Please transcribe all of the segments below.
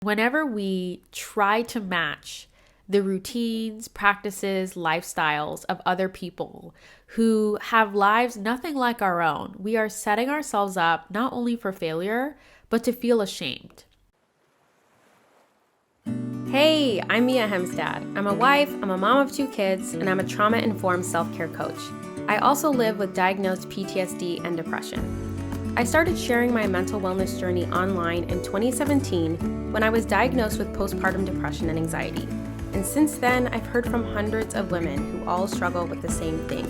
Whenever we try to match the routines, practices, lifestyles of other people who have lives nothing like our own, we are setting ourselves up not only for failure, but to feel ashamed. Hey, I'm Mia Hemstad. I'm a wife, I'm a mom of 2 kids, and I'm a trauma-informed self-care coach. I also live with diagnosed PTSD and depression. I started sharing my mental wellness journey online in 2017 when I was diagnosed with postpartum depression and anxiety. And since then, I've heard from hundreds of women who all struggle with the same thing,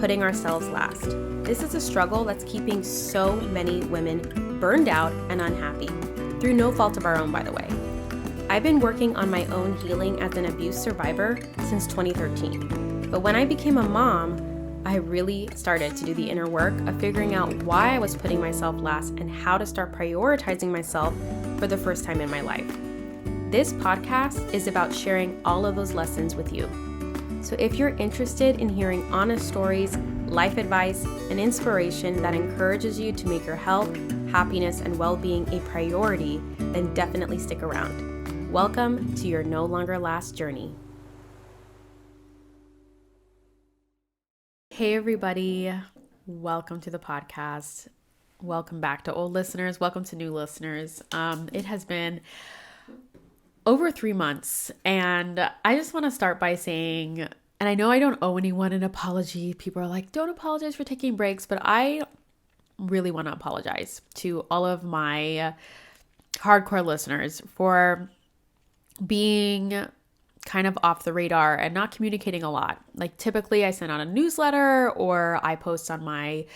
putting ourselves last. This is a struggle that's keeping so many women burned out and unhappy, through no fault of our own, by the way. I've been working on my own healing as an abuse survivor since 2013. But when I became a mom, I really started to do the inner work of figuring out why I was putting myself last and how to start prioritizing myself for the first time in my life. This podcast is about sharing all of those lessons with you. So if you're interested in hearing honest stories, life advice, and inspiration that encourages you to make your health, happiness, and well-being a priority, then definitely stick around. Welcome to your No Longer Last journey. Hey everybody, welcome to the podcast. Welcome back to old listeners. Welcome to new listeners. It has been over 3 months, and I just want to start by saying, and I know I don't owe anyone an apology. People are like, don't apologize for taking breaks, but I really want to apologize to all of my hardcore listeners for being kind of off the radar and not communicating a lot. Like typically I send out a newsletter or I post on my,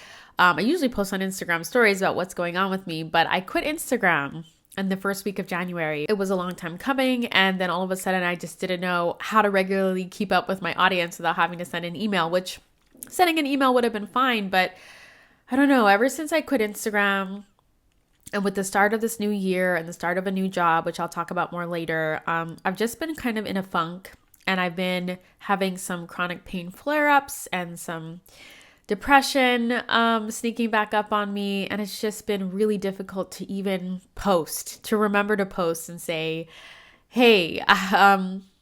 I usually post on Instagram stories about what's going on with me, but I quit Instagram in the first week of January. It was a long time coming. And then all of a sudden I just didn't know how to regularly keep up with my audience without having to send an email, which sending an email would have been fine. But I don't know, ever since I quit Instagram, and with the start of this new year and the start of a new job, which I'll talk about more later, I've just been kind of in a funk, and I've been having some chronic pain flare-ups and some depression sneaking back up on me. And it's just been really difficult to even post, to remember to post and say, hey,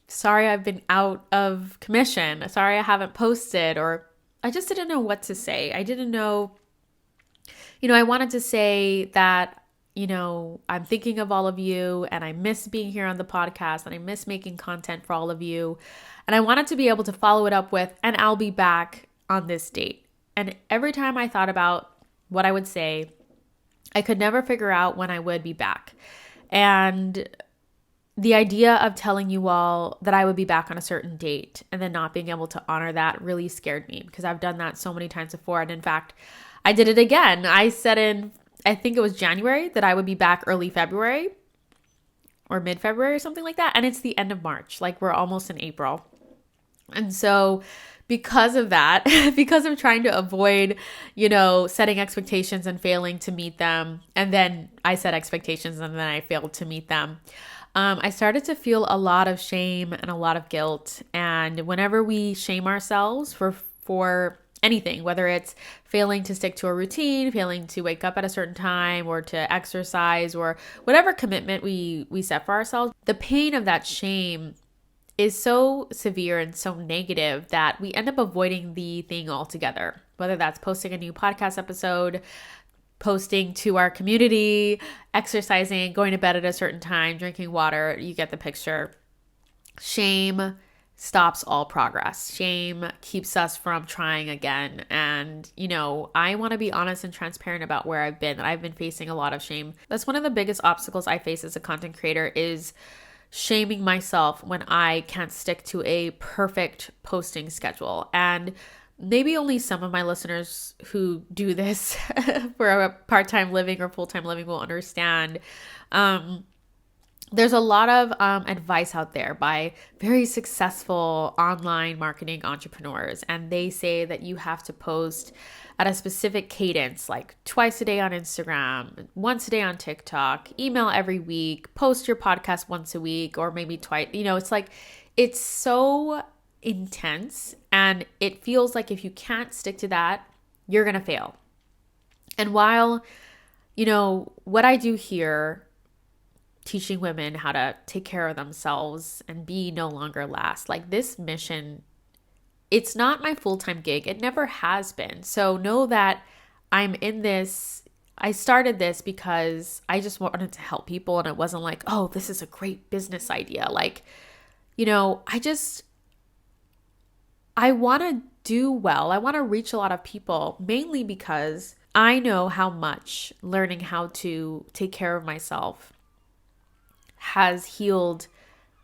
sorry I've been out of commission. Sorry I haven't posted, or I just didn't know what to say. I didn't know. I wanted to say that, I'm thinking of all of you and I miss being here on the podcast and I miss making content for all of you. And I wanted to be able to follow it up with, and I'll be back on this date. And every time I thought about what I would say, I could never figure out when I would be back. And the idea of telling you all that I would be back on a certain date and then not being able to honor that really scared me, because I've done that so many times before. And in fact, I did it again. I said I think it was January, that I would be back early February or mid-February or something like that. And it's the end of March. Like we're almost in April. And so because of that, because of trying to avoid, setting expectations and failing to meet them, and then I set expectations and then I failed to meet them, I started to feel a lot of shame and a lot of guilt. And whenever we shame ourselves for anything, whether it's failing to stick to a routine, failing to wake up at a certain time, or to exercise, or whatever commitment we set for ourselves, the pain of that shame is so severe and so negative that we end up avoiding the thing altogether, whether that's posting a new podcast episode, posting to our community, exercising, going to bed at a certain time, drinking water. You get the picture. Shame stops all progress. Shame keeps us from trying again. And, I want to be honest and transparent about where I've been. I've been facing a lot of shame. That's one of the biggest obstacles I face as a content creator, is shaming myself when I can't stick to a perfect posting schedule. And maybe only some of my listeners who do this for a part-time living or full-time living will understand. There's a lot of advice out there by very successful online marketing entrepreneurs, and they say that you have to post at a specific cadence, like twice a day on Instagram, once a day on TikTok, email every week, post your podcast once a week, or maybe twice. It's so intense, and it feels like if you can't stick to that, you're going to fail. And while, what I do here teaching women how to take care of themselves and be no longer last. Like this mission, it's not my full-time gig. It never has been. So know that I'm in this. I started this because I just wanted to help people. And it wasn't like, oh, this is a great business idea. Like, I want to do well. I want to reach a lot of people, mainly because I know how much learning how to take care of myself has healed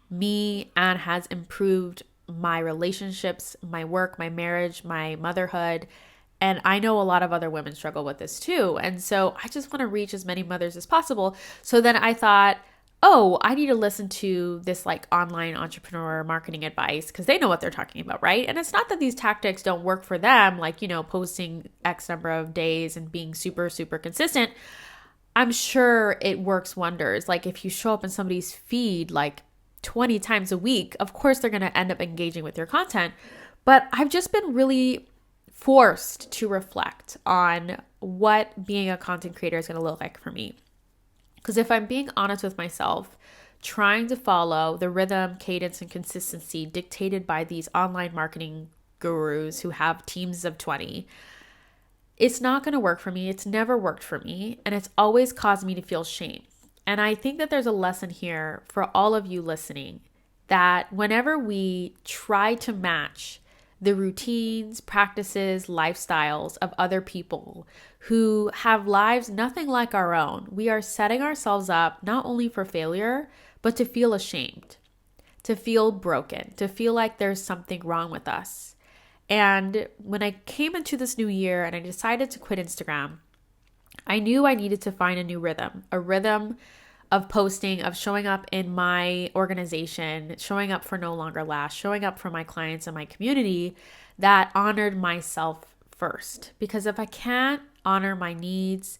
me and has improved my relationships, my work, my marriage, my motherhood. And I know a lot of other women struggle with this too. And so I just want to reach as many mothers as possible. So then I thought, oh, I need to listen to this like online entrepreneur marketing advice because they know what they're talking about, right? And it's not that these tactics don't work for them, like, posting X number of days and being super, super consistent. I'm sure it works wonders. Like if you show up in somebody's feed like 20 times a week, of course they're going to end up engaging with your content. But I've just been really forced to reflect on what being a content creator is going to look like for me. Because if I'm being honest with myself, trying to follow the rhythm, cadence, and consistency dictated by these online marketing gurus who have teams of 20, it's not going to work for me. It's never worked for me. And it's always caused me to feel shame. And I think that there's a lesson here for all of you listening, that whenever we try to match the routines, practices, lifestyles of other people who have lives nothing like our own, we are setting ourselves up not only for failure, but to feel ashamed, to feel broken, to feel like there's something wrong with us. And when I came into this new year and I decided to quit Instagram, I knew I needed to find a rhythm of posting, of showing up in my organization, showing up for No Longer Last, showing up for my clients and my community that honored myself first. Because if I can't honor my needs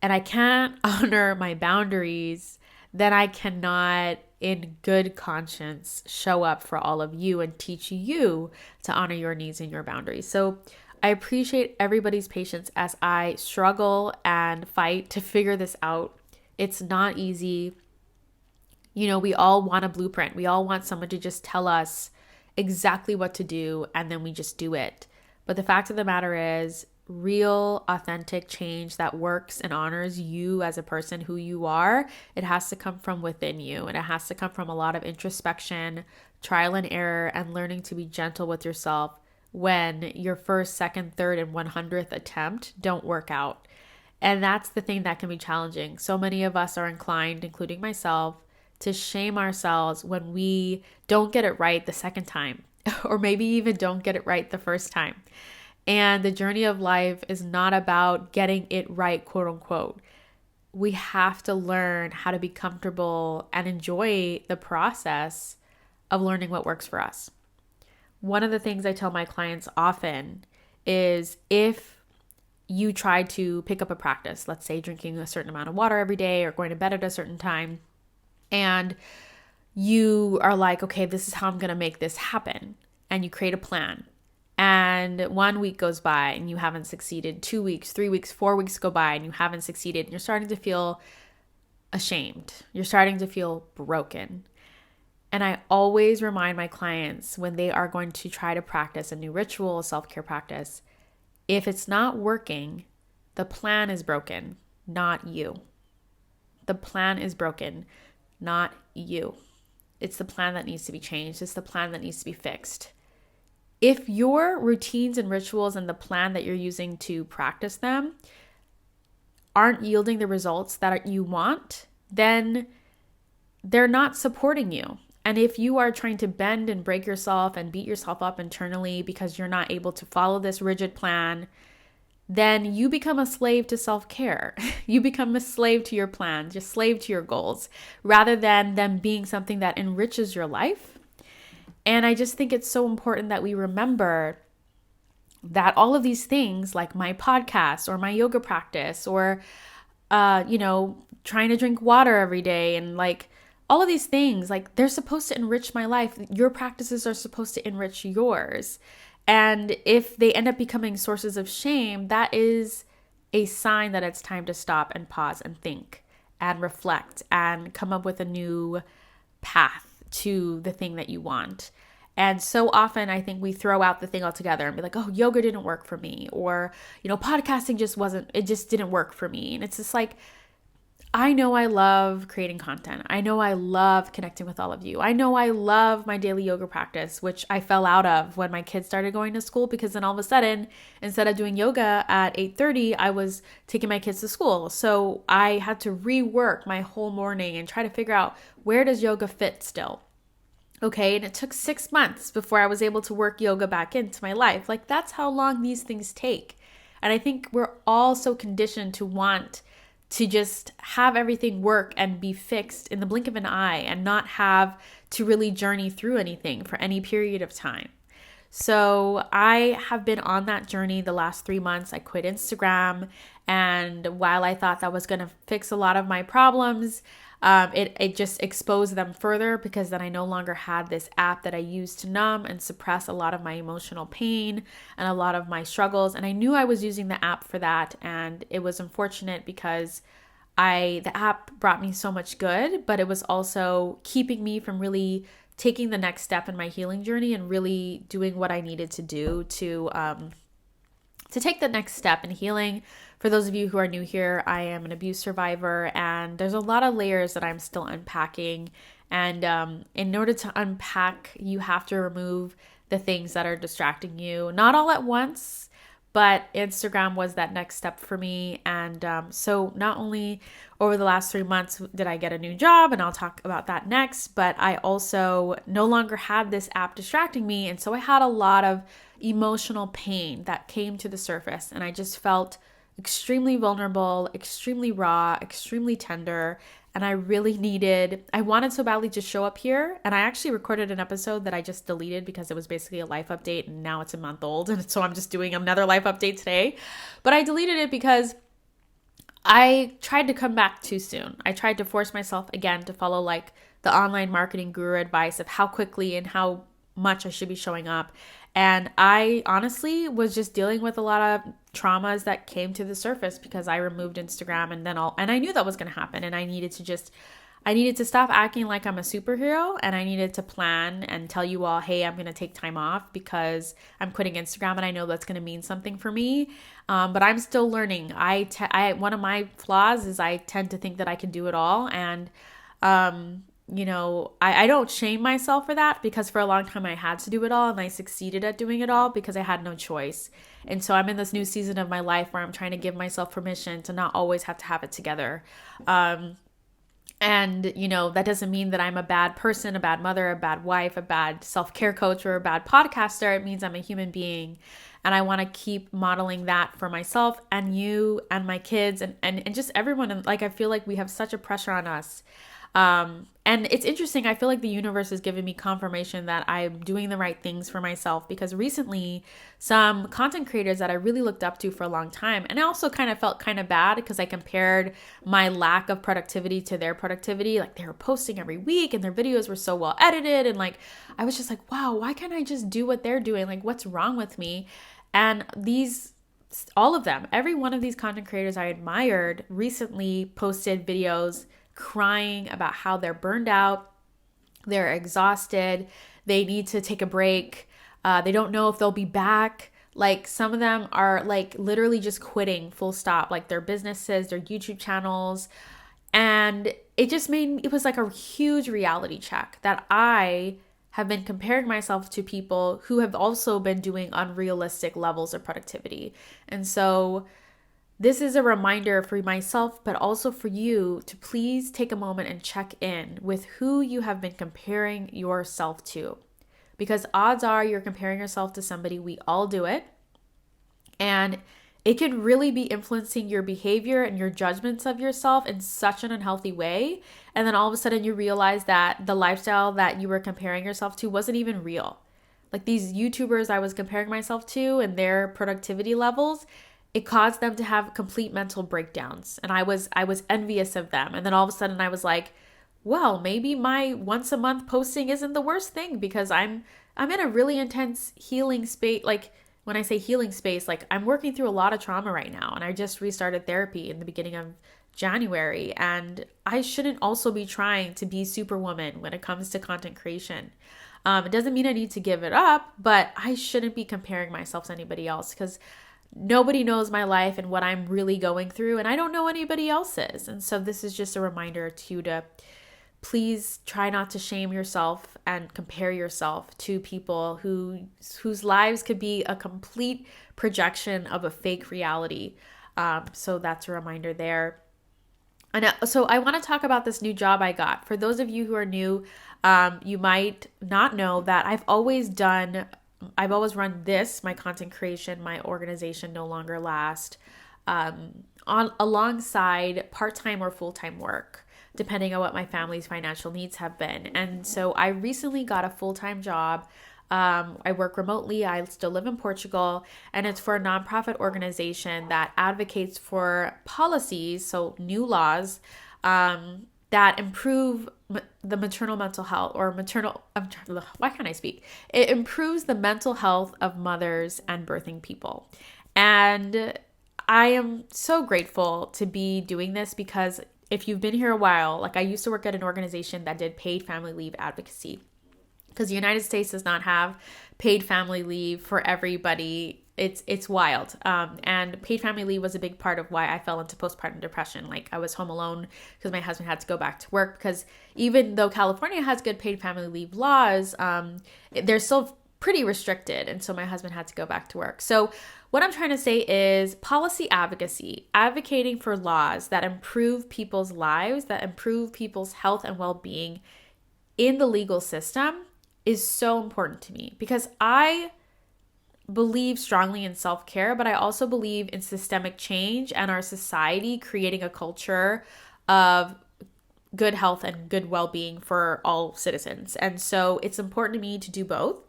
and I can't honor my boundaries, then I cannot, in good conscience, show up for all of you and teach you to honor your needs and your boundaries. So I appreciate everybody's patience as I struggle and fight to figure this out. It's not easy. We all want a blueprint. We all want someone to just tell us exactly what to do and then we just do it. But the fact of the matter is, real, authentic change that works and honors you as a person, who you are, it has to come from within you. And it has to come from a lot of introspection, trial and error, and learning to be gentle with yourself when your first, second, third, and 100th attempt don't work out. And that's the thing that can be challenging. So many of us are inclined, including myself, to shame ourselves when we don't get it right the second time, or maybe even don't get it right the first time. And the journey of life is not about getting it right, quote unquote. We have to learn how to be comfortable and enjoy the process of learning what works for us. One of the things I tell my clients often is, if you try to pick up a practice, let's say drinking a certain amount of water every day or going to bed at a certain time, and you are like, okay, this is how I'm going to make this happen. And you create a plan. And 1 week goes by and you haven't succeeded. 2 weeks, 3 weeks, 4 weeks go by and you haven't succeeded. And you're starting to feel ashamed. You're starting to feel broken. And I always remind my clients, when they are going to try to practice a new ritual, a self-care practice, if it's not working, the plan is broken, not you. The plan is broken, not you. It's the plan that needs to be changed. It's the plan that needs to be fixed. If your routines and rituals and the plan that you're using to practice them aren't yielding the results that you want, then they're not supporting you. And if you are trying to bend and break yourself and beat yourself up internally because you're not able to follow this rigid plan, then you become a slave to self-care. You become a slave to your plan, just slave to your goals, rather than them being something that enriches your life. And I just think it's so important that we remember that all of these things, like my podcast or my yoga practice or, trying to drink water every day, and like all of these things, like they're supposed to enrich my life. Your practices are supposed to enrich yours. And if they end up becoming sources of shame, that is a sign that it's time to stop and pause and think and reflect and come up with a new path to the thing that you want. And so often I think we throw out the thing altogether and be like, oh, yoga didn't work for me, or, podcasting just didn't work for me. And it's just like, I know I love creating content. I know I love connecting with all of you. I know I love my daily yoga practice, which I fell out of when my kids started going to school, because then all of a sudden, instead of doing yoga at 8:30, I was taking my kids to school. So I had to rework my whole morning and try to figure out, where does yoga fit still? Okay, and it took 6 months before I was able to work yoga back into my life. Like, that's how long these things take. And I think we're all so conditioned to want to just have everything work and be fixed in the blink of an eye and not have to really journey through anything for any period of time. So I have been on that journey the last 3 months. I quit Instagram, and while I thought that was going to fix a lot of my problems, it just exposed them further, because then I no longer had this app that I used to numb and suppress a lot of my emotional pain and a lot of my struggles. And I knew I was using the app for that, and it was unfortunate because the app brought me so much good, but it was also keeping me from really taking the next step in my healing journey and really doing what I needed to do to take the next step in healing. For those of you who are new here, I am an abuse survivor, and there's a lot of layers that I'm still unpacking. And in order to unpack, you have to remove the things that are distracting you, not all at once, but Instagram was that next step for me. And so not only over the last 3 months did I get a new job, and I'll talk about that next, but I also no longer had this app distracting me. And so I had a lot of emotional pain that came to the surface, and I just felt extremely vulnerable, extremely raw, extremely tender. And I wanted so badly to show up here. And I actually recorded an episode that I just deleted because it was basically a life update, and now it's a month old. And so I'm just doing another life update today. But I deleted it because I tried to come back too soon. I tried to force myself again to follow like the online marketing guru advice of how quickly and how much I should be showing up. And I honestly was just dealing with a lot of traumas that came to the surface because I removed Instagram, and I knew that was going to happen. And I needed to stop acting like I'm a superhero, and I needed to plan and tell you all, hey, I'm going to take time off because I'm quitting Instagram, and I know that's going to mean something for me. But I'm still learning. One of my flaws is I tend to think that I can do it all. And, I don't shame myself for that, because for a long time I had to do it all, and I succeeded at doing it all because I had no choice. And so I'm in this new season of my life where I'm trying to give myself permission to not always have to have it together. And, that doesn't mean that I'm a bad person, a bad mother, a bad wife, a bad self-care coach, or a bad podcaster. It means I'm a human being. And I want to keep modeling that for myself and you and my kids and just everyone. And like, I feel like we have such a pressure on us. And it's interesting. I feel like the universe has given me confirmation that I'm doing the right things for myself, because recently some content creators that I really looked up to for a long time, and I also kind of felt kind of bad because I compared my lack of productivity to their productivity. Like, they were posting every week and their videos were so well edited. And like, I was just like, wow, why can't I just do what they're doing? Like, what's wrong with me? And all of them, every one of these content creators I admired recently posted videos crying about how they're burned out, they're exhausted, they need to take a break, they don't know if they'll be back. Like, some of them are like literally just quitting, full stop, like their businesses, their YouTube channels. And it was like a huge reality check that I have been comparing myself to people who have also been doing unrealistic levels of productivity. And so this is a reminder for myself, but also for you, to please take a moment and check in with who you have been comparing yourself to. Because odds are you're comparing yourself to somebody. We all do it. And it could really be influencing your behavior and your judgments of yourself in such an unhealthy way. And then all of a sudden you realize that the lifestyle that you were comparing yourself to wasn't even real. Like, these YouTubers I was comparing myself to and their productivity levels, it caused them to have complete mental breakdowns. And I was envious of them. And then all of a sudden I was like, well, maybe my once a month posting isn't the worst thing, because I'm in a really intense healing space. Like, when I say healing space, like, I'm working through a lot of trauma right now. And I just restarted therapy in the beginning of January, and I shouldn't also be trying to be superwoman when it comes to content creation. It doesn't mean I need to give it up, but I shouldn't be comparing myself to anybody else because nobody knows my life and what I'm really going through, and I don't know anybody else's. And so this is just a reminder to you to please try not to shame yourself and compare yourself to people whose lives could be a complete projection of a fake reality. So that's a reminder there. And so I want to talk about this new job I got. For those of you who are new, you might not know that I've always run this, my content creation, my organization No Longer Last, alongside part-time or full-time work, depending on what my family's financial needs have been. And so I recently got a full-time job. I work remotely. I still live in Portugal, and it's for a nonprofit organization that advocates for policies, so new laws, that improve the maternal mental health why can't I speak? It improves the mental health of mothers and birthing people. And I am so grateful to be doing this because if you've been here a while, like I used to work at an organization that did paid family leave advocacy because the United States does not have paid family leave for everybody. It's wild. And paid family leave was a big part of why I fell into postpartum depression. Like I was home alone because my husband had to go back to work because even though California has good paid family leave laws, they're still pretty restricted. And so my husband had to go back to work. So what I'm trying to say is policy advocacy, advocating for laws that improve people's lives, that improve people's health and well-being in the legal system is so important to me because I believe strongly in self-care, but I also believe in systemic change and our society creating a culture of good health and good well-being for all citizens. And so it's important to me to do both,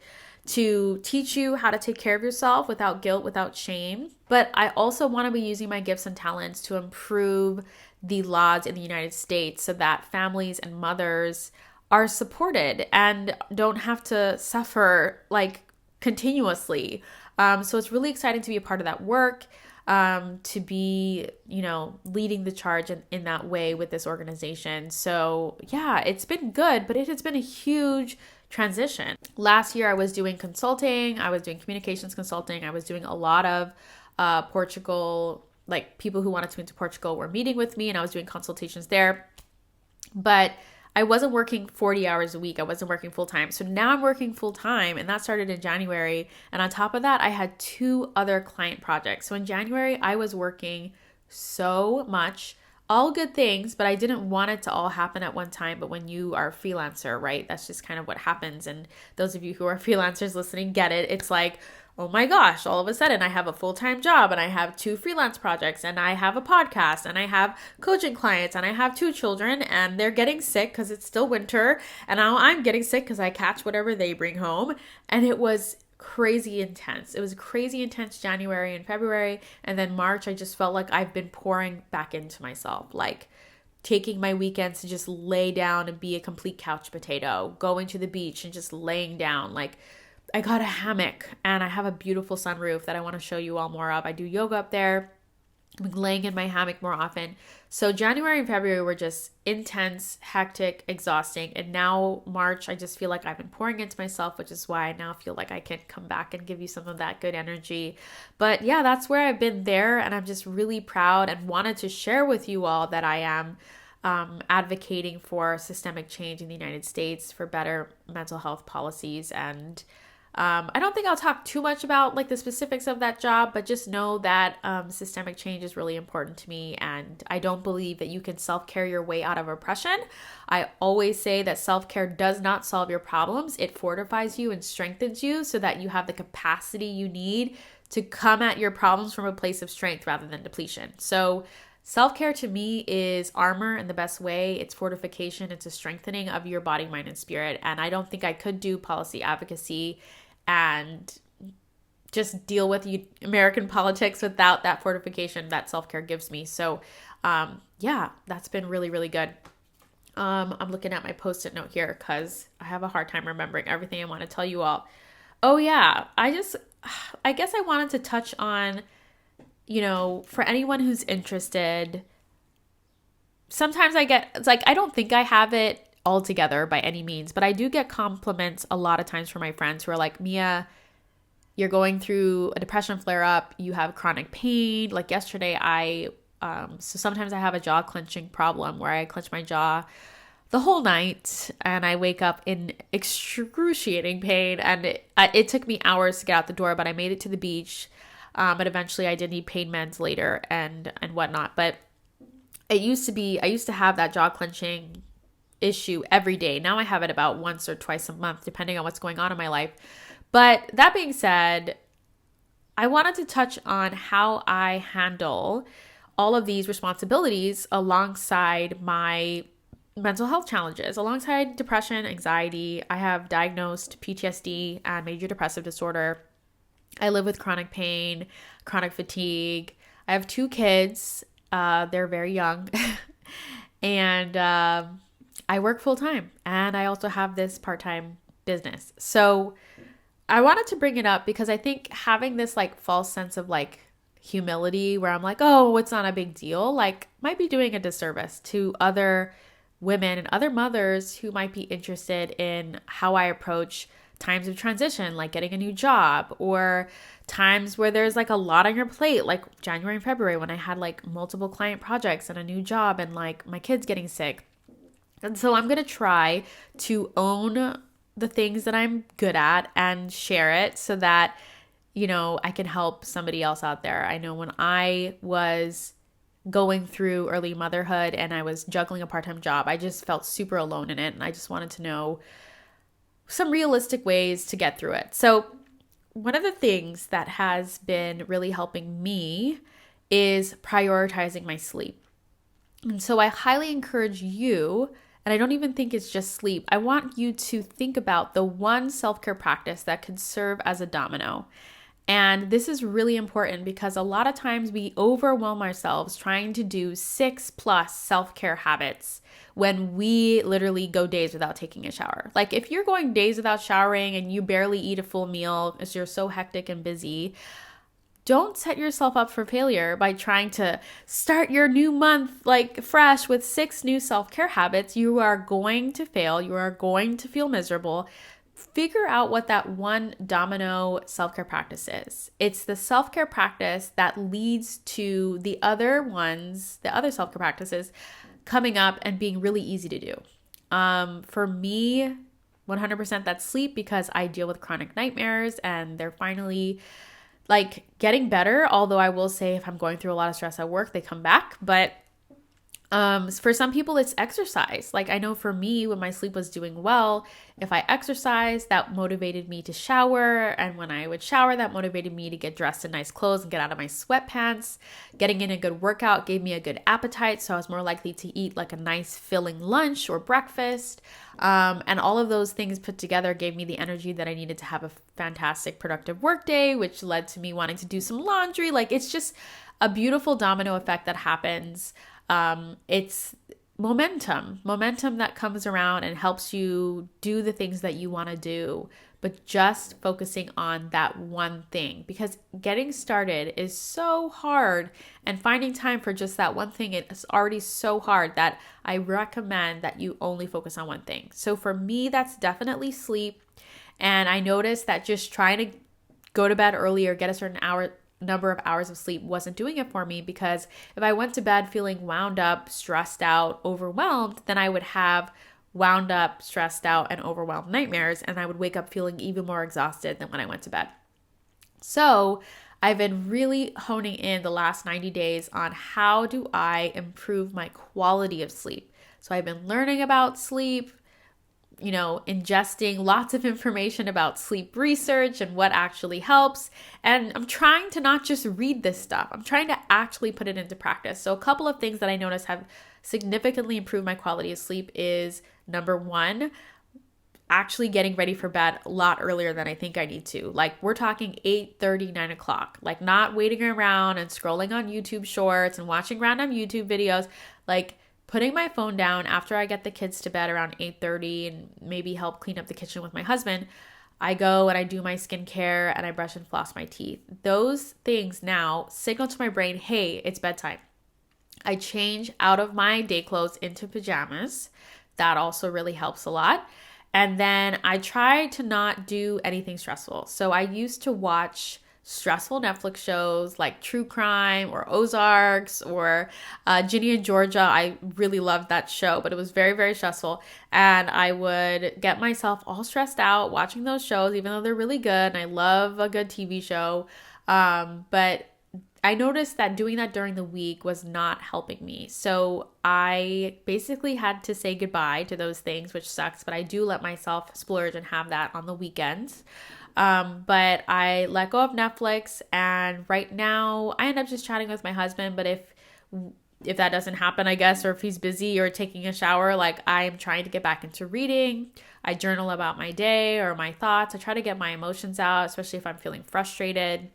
to teach you how to take care of yourself without guilt, without shame. But I also want to be using my gifts and talents to improve the laws in the United States so that families and mothers are supported and don't have to suffer like continuously. So it's really exciting to be a part of that work, to be, leading the charge in that way with this organization. So yeah, it's been good, but it has been a huge transition. Last year I was doing consulting, I was doing communications consulting, I was doing a lot of Portugal, like people who wanted to move to Portugal were meeting with me and I was doing consultations there. But I wasn't working 40 hours a week. I wasn't working full time. So now I'm working full time and that started in January. And on top of that, I had 2 other client projects. So in January, I was working so much, all good things, but I didn't want it to all happen at one time. But when you are a freelancer, right, that's just kind of what happens. And those of you who are freelancers listening get it. It's like, oh my gosh, all of a sudden I have a full-time job and I have 2 freelance projects and I have a podcast and I have coaching clients and I have 2 children and they're getting sick because it's still winter and now I'm getting sick because I catch whatever they bring home. And it was crazy intense. It was crazy intense January and February. And then March, I just felt like I've been pouring back into myself, like taking my weekends to just lay down and be a complete couch potato, going to the beach and just laying down. Like I got a hammock and I have a beautiful sunroof that I want to show you all more of. I do yoga up there. I'm laying in my hammock more often. So January and February were just intense, hectic, exhausting. And now March, I just feel like I've been pouring into myself, which is why I now feel like I can come back and give you some of that good energy. But yeah, that's where I've been there. And I'm just really proud and wanted to share with you all that I am advocating for systemic change in the United States for better mental health policies. And I don't think I'll talk too much about like the specifics of that job, but just know that systemic change is really important to me. And I don't believe that you can self-care your way out of oppression. I always say that self-care does not solve your problems. It fortifies you and strengthens you so that you have the capacity you need to come at your problems from a place of strength rather than depletion. So self-care to me is armor in the best way. It's fortification. It's a strengthening of your body, mind, and spirit. And I don't think I could do policy advocacy and just deal with American politics without that fortification that self-care gives me. So yeah, that's been really, really good. I'm looking at my Post-it note here because I have a hard time remembering everything I want to tell you all. Oh yeah, I guess I wanted to touch on, for anyone who's interested, sometimes I get, it's like, I don't think I have it all together by any means, but I do get compliments a lot of times from my friends who are like, Mia, you're going through a depression flare up, you have chronic pain. Like yesterday, so sometimes I have a jaw clenching problem where I clench my jaw the whole night and I wake up in excruciating pain, and it took me hours to get out the door, but I made it to the beach. But eventually I did need pain meds later and whatnot. But I used to have that jaw clenching issue every day. Now I have it about once or twice a month, depending on what's going on in my life. But that being said, I wanted to touch on how I handle all of these responsibilities alongside my mental health challenges, alongside depression, anxiety. I have diagnosed PTSD and major depressive disorder. I live with chronic pain, chronic fatigue. I have 2 kids. They're very young. And I work full time. And I also have this part-time business. So I wanted to bring it up because I think having this like false sense of like humility where I'm like, oh, it's not a big deal, like might be doing a disservice to other women and other mothers who might be interested in how I approach times of transition, like getting a new job, or times where there's like a lot on your plate, like January and February when I had like multiple client projects and a new job and like my kids getting sick. And so I'm going to try to own the things that I'm good at and share it so that, you know, I can help somebody else out there. I know when I was going through early motherhood and I was juggling a part-time job, I just felt super alone in it. And I just wanted to know some realistic ways to get through it. So one of the things that has been really helping me is prioritizing my sleep. And so I highly encourage you, and I don't even think it's just sleep, I want you to think about the one self-care practice that could serve as a domino. And this is really important because a lot of times we overwhelm ourselves trying to do 6+ self-care habits when we literally go days without taking a shower. Like if you're going days without showering and you barely eat a full meal because you're so hectic and busy, don't set yourself up for failure by trying to start your new month like fresh with 6 new self-care habits. You are going to fail. You are going to feel miserable. Figure out what that one domino self-care practice is. It's the self-care practice that leads to the other ones, the other self-care practices coming up and being really easy to do. For me, 100% that's sleep, because I deal with chronic nightmares and they're finally like getting better. Although I will say if I'm going through a lot of stress at work, they come back. But for some people, it's exercise. Like I know for me, when my sleep was doing well, if I exercised, that motivated me to shower. And when I would shower, that motivated me to get dressed in nice clothes and get out of my sweatpants. Getting in a good workout gave me a good appetite. So I was more likely to eat like a nice filling lunch or breakfast. And all of those things put together gave me the energy that I needed to have a fantastic, productive work day, which led to me wanting to do some laundry. Like it's just a beautiful domino effect that happens. It's momentum that comes around and helps you do the things that you want to do, but just focusing on that one thing, because getting started is so hard and finding time for just that one thing is already so hard that I recommend that you only focus on one thing. So for me, that's definitely sleep. And I noticed that just trying to go to bed early or get a certain number of hours of sleep wasn't doing it for me, because if I went to bed feeling wound up, stressed out, overwhelmed, then I would have wound up, stressed out, and overwhelmed nightmares, and I would wake up feeling even more exhausted than when I went to bed. So I've been really honing in the last 90 days on how do I improve my quality of sleep. So I've been learning about sleep, ingesting lots of information about sleep research and what actually helps. And I'm trying to not just read this stuff. I'm trying to actually put it into practice. So a couple of things that I noticed have significantly improved my quality of sleep is, number one, actually getting ready for bed a lot earlier than I think I need to. Like we're talking 8:30, 9 o'clock, like not waiting around and scrolling on YouTube shorts and watching random YouTube videos, like putting my phone down after I get the kids to bed around 8:30 and maybe help clean up the kitchen with my husband. I go and I do my skincare and I brush and floss my teeth. Those things now signal to my brain, hey, it's bedtime. I change out of my day clothes into pajamas. That also really helps a lot. And then I try to not do anything stressful. So I used to watch stressful Netflix shows like True Crime or Ozarks or Ginny and Georgia. I really loved that show, but it was very, very stressful. And I would get myself all stressed out watching those shows, even though they're really good. And I love a good TV show. But I noticed that doing that during the week was not helping me. So I basically had to say goodbye to those things, which sucks, but I do let myself splurge and have that on the weekends. But I let go of Netflix, and right now I end up just chatting with my husband. But if that doesn't happen, I guess, or if he's busy or taking a shower, like I'm trying to get back into reading. I journal about my day or my thoughts. I try to get my emotions out, especially if I'm feeling frustrated.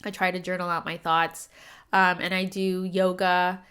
I try to journal out my thoughts, and I do yoga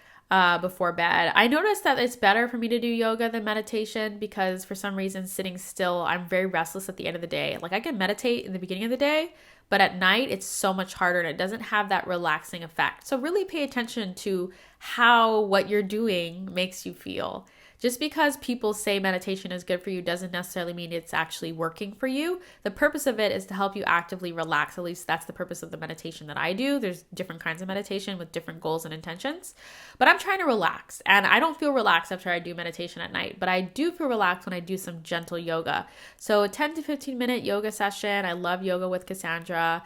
before bed. I noticed that it's better for me to do yoga than meditation because for some reason sitting still, I'm very restless at the end of the day. Like I can meditate in the beginning of the day, but at night it's so much harder and it doesn't have that relaxing effect. So really pay attention to how what you're doing makes you feel. Just because people say meditation is good for you doesn't necessarily mean it's actually working for you. The purpose of it is to help you actively relax. At least that's the purpose of the meditation that I do. There's different kinds of meditation with different goals and intentions. But I'm trying to relax, and I don't feel relaxed after I do meditation at night, but I do feel relaxed when I do some gentle yoga. So a 10 to 15 minute yoga session. I love yoga with Cassandra.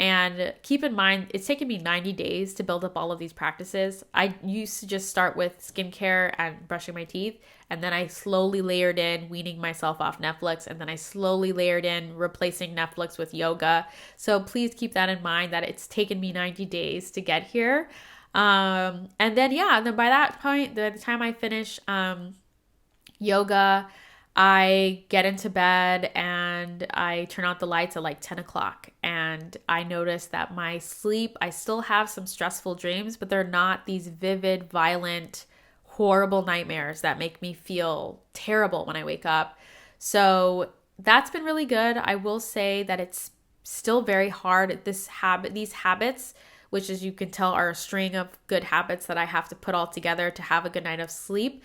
And keep in mind, it's taken me 90 days to build up all of these practices. I used to just start with skincare and brushing my teeth. And then I slowly layered in weaning myself off Netflix. And then I slowly layered in replacing Netflix with yoga. So please keep that in mind that it's taken me 90 days to get here. And then by that point, by the time I finish, yoga, I get into bed and I turn out the lights at like 10 o'clock. And I notice that my sleep, I still have some stressful dreams, but they're not these vivid, violent, horrible nightmares that make me feel terrible when I wake up. So that's been really good. I will say that it's still very hard. These habits, which as you can tell are a string of good habits that I have to put all together to have a good night of sleep.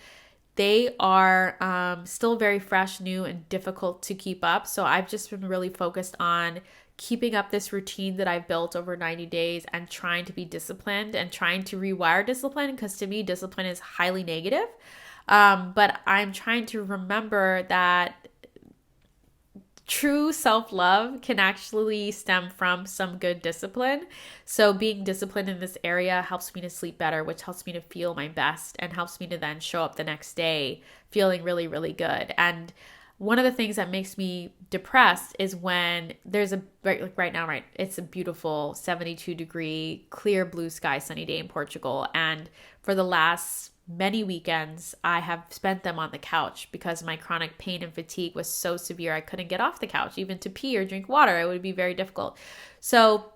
They are still very fresh, new, and difficult to keep up. So I've just been really focused on keeping up this routine that I've built over 90 days and trying to be disciplined and trying to rewire discipline, because to me, discipline is highly negative. But I'm trying to remember that true self-love can actually stem from some good discipline. So being disciplined in this area helps me to sleep better, which helps me to feel my best and helps me to then show up the next day feeling really, really good. And one of the things that makes me depressed is when there's right now, it's a beautiful 72-degree, clear blue sky, sunny day in Portugal. And for the last many weekends, I have spent them on the couch because my chronic pain and fatigue was so severe. I couldn't get off the couch, even to pee or drink water. It would be very difficult. So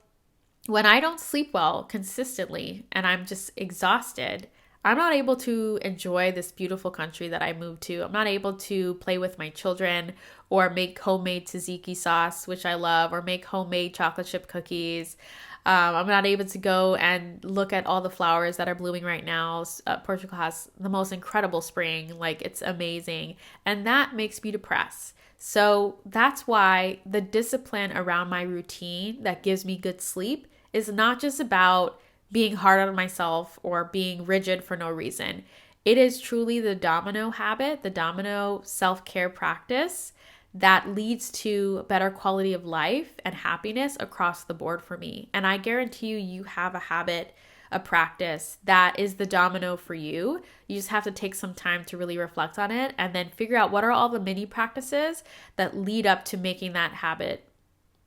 when I don't sleep well consistently and I'm just exhausted, I'm not able to enjoy this beautiful country that I moved to. I'm not able to play with my children or make homemade tzatziki sauce, which I love, or make homemade chocolate chip cookies. I'm not able to go and look at all the flowers that are blooming right now. Portugal has the most incredible spring. Like, it's amazing. And that makes me depressed. So that's why the discipline around my routine that gives me good sleep is not just about being hard on myself or being rigid for no reason. It is truly the domino habit, the domino self-care practice that leads to better quality of life and happiness across the board for me. And I guarantee you have a habit, a practice that is the domino for you. You just have to take some time to really reflect on it and then figure out what are all the mini practices that lead up to making that habit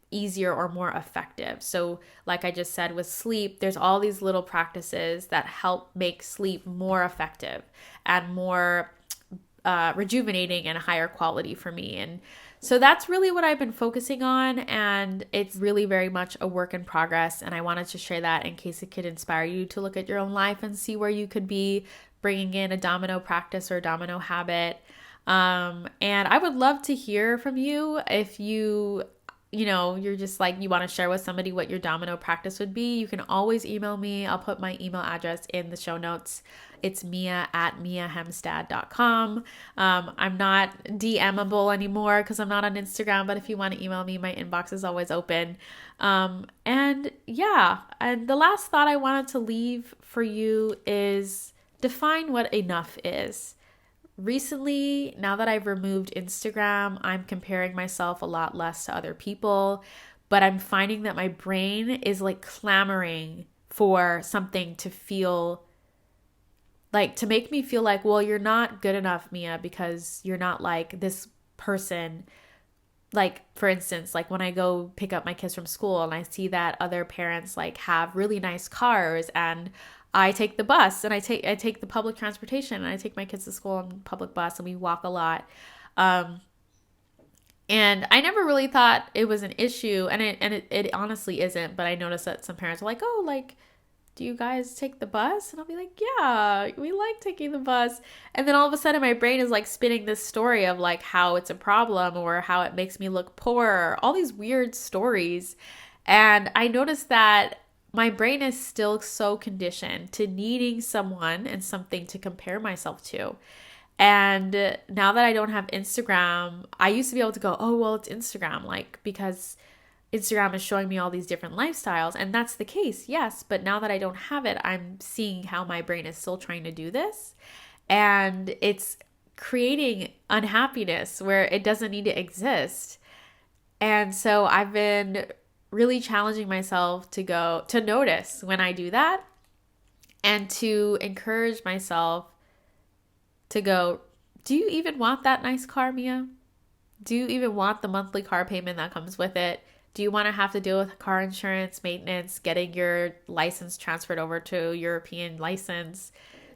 easier or more effective. So like I just said with sleep, there's all these little practices that help make sleep more effective and more rejuvenating and higher quality for me. And so that's really what I've been focusing on, and it's really very much a work in progress. And I wanted to share that in case it could inspire you to look at your own life and see where you could be bringing in a domino practice or a domino habit. And I would love to hear from you if you you're just like, you want to share with somebody what your domino practice would be, you can always email me. I'll put my email address in the show notes. It's mia@miahemstad.com. I'm not DMable anymore because I'm not on Instagram, but if you want to email me, my inbox is always open. And the last thought I wanted to leave for you is define what enough is. Recently, now that I've removed Instagram, I'm comparing myself a lot less to other people, but I'm finding that my brain is like clamoring for something to feel like, to make me feel like, well, you're not good enough, Mia, because you're not like this person. Like, for instance, like when I go pick up my kids from school and I see that other parents like have really nice cars, and I take the bus and I take the public transportation, and I take my kids to school on public bus, and we walk a lot. And I never really thought it was an issue, and it honestly isn't, but I noticed that some parents are like, oh, like, do you guys take the bus? And I'll be like, yeah, we like taking the bus. And then all of a sudden my brain is like spinning this story of like how it's a problem or how it makes me look poor, or all these weird stories. And I noticed that my brain is still so conditioned to needing someone and something to compare myself to. And now that I don't have Instagram, I used to be able to go, oh, well, it's Instagram, like, because Instagram is showing me all these different lifestyles. And that's the case, yes. But now that I don't have it, I'm seeing how my brain is still trying to do this. And it's creating unhappiness where it doesn't need to exist. And so I've been really challenging myself to notice when I do that, and to encourage myself to go, do you even want that nice car, Mia? Do you even want the monthly car payment that comes with it? Do you want to have to deal with car insurance, maintenance, getting your license transferred over to European license?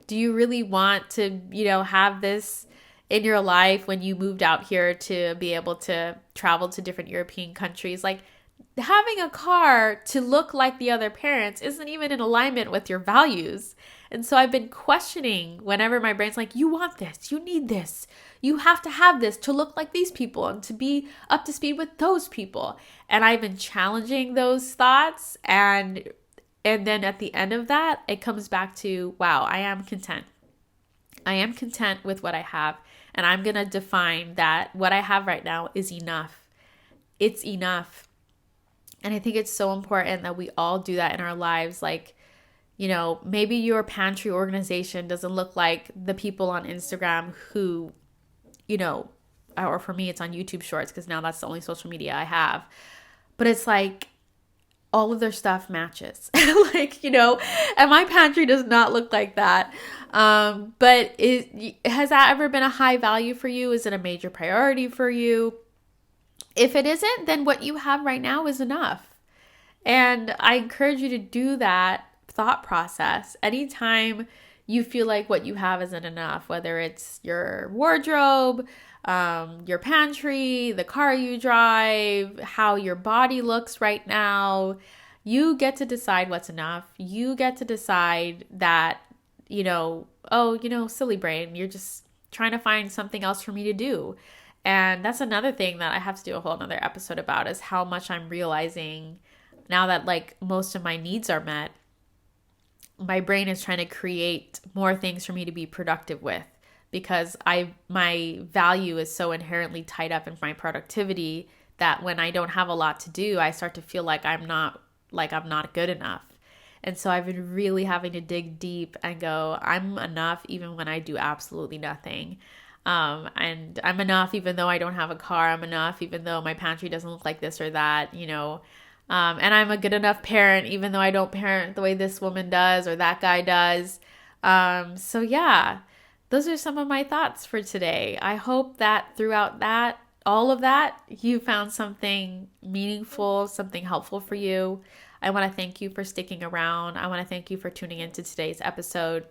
Do you really want to, have this in your life when you moved out here to be able to travel to different European countries? Like, having a car to look like the other parents isn't even in alignment with your values. And so I've been questioning whenever my brain's like, you want this, you need this, you have to have this to look like these people and to be up to speed with those people. And I've been challenging those thoughts. And then at the end of that, it comes back to, wow, I am content. I am content with what I have. And I'm going to define that what I have right now is enough. It's enough. And I think it's so important that we all do that in our lives. Like, maybe your pantry organization doesn't look like the people on Instagram who, or for me, it's on YouTube Shorts, because now that's the only social media I have. But it's like all of their stuff matches. And my pantry does not look like that. But has that ever been a high value for you? Is it a major priority for you? If it isn't, then what you have right now is enough. And I encourage you to do that thought process anytime you feel like what you have isn't enough, whether it's your wardrobe, your pantry, the car you drive, how your body looks right now. You get to decide what's enough. You get to decide that, silly brain, you're just trying to find something else for me to do. And that's another thing that I have to do a whole nother episode about, is how much I'm realizing now that like most of my needs are met. My brain is trying to create more things for me to be productive with, because my value is so inherently tied up in my productivity that when I don't have a lot to do, I start to feel like I'm not good enough. And so I've been really having to dig deep and go, I'm enough even when I do absolutely nothing. And I'm enough even though I don't have a car. I'm enough even though my pantry doesn't look like this or that, and I'm a good enough parent even though I don't parent the way this woman does or that guy does. So yeah, those are some of my thoughts for today. I hope that throughout all of that, you found something meaningful, something helpful for you. I want to thank you for sticking around. I want to thank you for tuning into today's episode.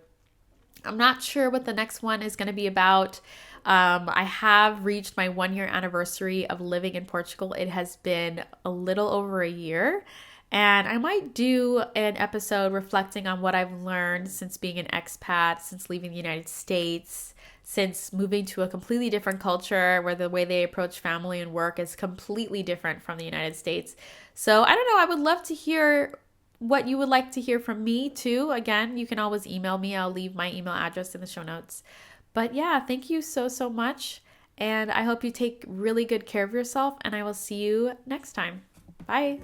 I'm not sure what the next one is going to be about. I have reached my 1-year anniversary of living in Portugal. It has been a little over a year, and I might do an episode reflecting on what I've learned since being an expat, since leaving the United States, since moving to a completely different culture where the way they approach family and work is completely different from the United States. So I don't know, I would love to hear what you would like to hear from me too. Again, you can always email me. I'll leave my email address in the show notes. But yeah, thank you so much. And I hope you take really good care of yourself, and I will see you next time. Bye.